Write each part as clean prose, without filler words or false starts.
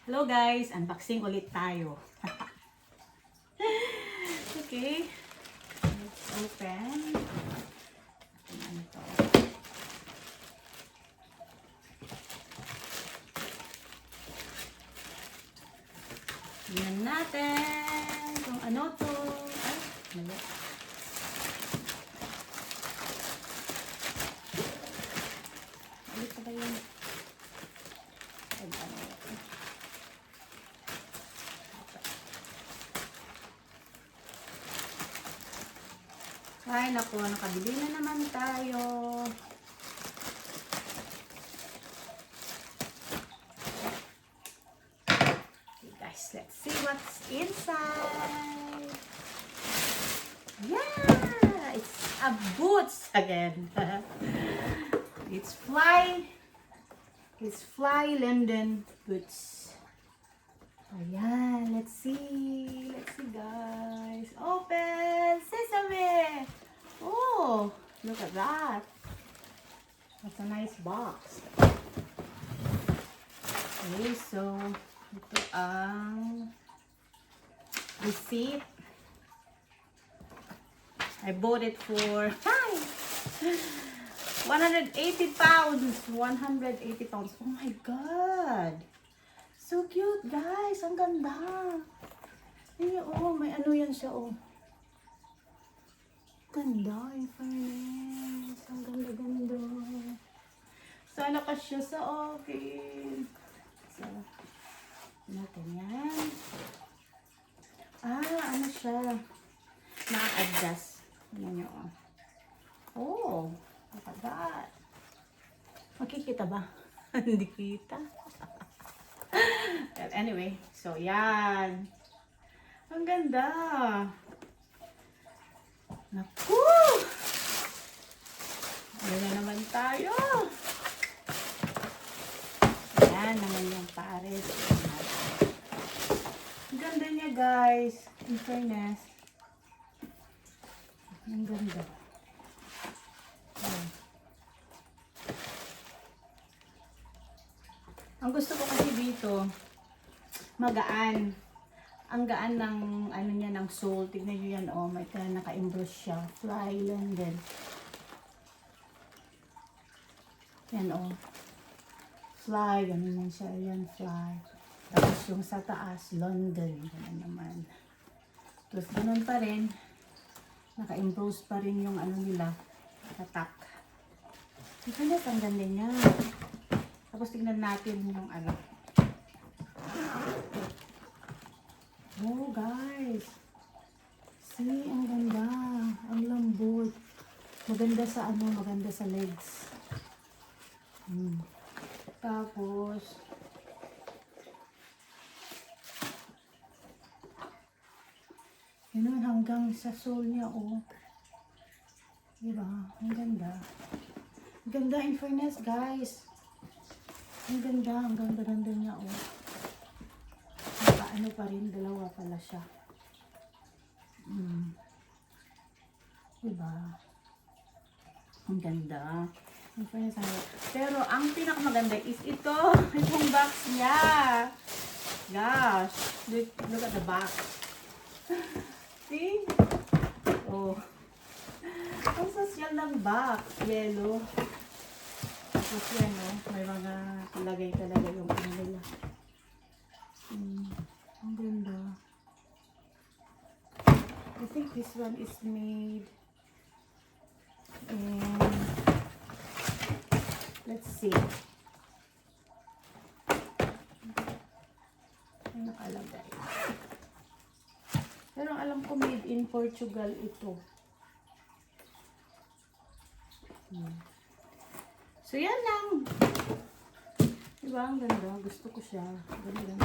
Hello guys, unboxing ulit tayo. Okay, let's open. Ano to? Tingnan natin kung ano to. Ay, mali. Ulit pa ba yun? Ay, ano yun? Ay, naku, nakabili na naman tayo. Okay guys, let's see what's inside. Yeah! It's a boots again. It's Fly London boots. Ayan, let's see. Let's see guys. Open! Sesame! Oh, look at that. That's a nice box. Okay, so ito ang receipt. I bought it for 180 pounds. 180 pounds. Oh my God. So cute, guys. Ang ganda. Ay, oh, may ano yan siya, oh. Ganda, in fairness. Ang ganda-ganda. Sana ka siya sa akin. So, natin yan. Ah, ano siya? Na-adjust. Ano nyo, oh. Oh, look at that. Makikita ba? Hindi kita. But anyway, so yan. Ang ganda. Naku! Ayan na naman tayo. Ayan naman yung pares. Ang ganda niya guys. In fairness. Ang ganda. Ayan. Ang gusto ko kasi dito, magaan. Ang gaan ng ano niya ng sole. Tignan niyo yan, oh, may naka-emboss siya. Fly London. Yan, oh. Fly, ganun yan siya. Yan, fly. Tapos yung sa taas, London. Ganun naman. Tapos ganun pa rin. Naka-emboss pa rin yung ano nila. Tatak. Ito na, ang ganda niya. Tapos tignan natin yung ano. Oh guys, see, ang ganda, ang lambot, maganda sa ano, maganda sa legs. Tapos yun hanggang sa sole niya, oh, diba, ang ganda, in fairness guys, ang ganda niya, oh. Ano pa rin, dalawa pala siya. Diba? Ang ganda. Pero ang pinakamaganda is ito. Itong box niya. Gosh. Look at the box. See? Oh. Ang social ng box. Yellow. Tapos yan, oh. May mga lagay talaga yung ano nila. Ang ganda. I think this one is made in, let's see. Ay, nakalagay. Pero alam ko made in Portugal ito. So yan lang. Diba? Ang ganda. Gusto ko siya. Ganda.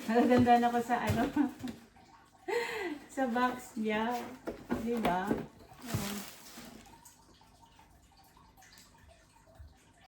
Nagaganda na ko sa ano. Sa box niya. Diba?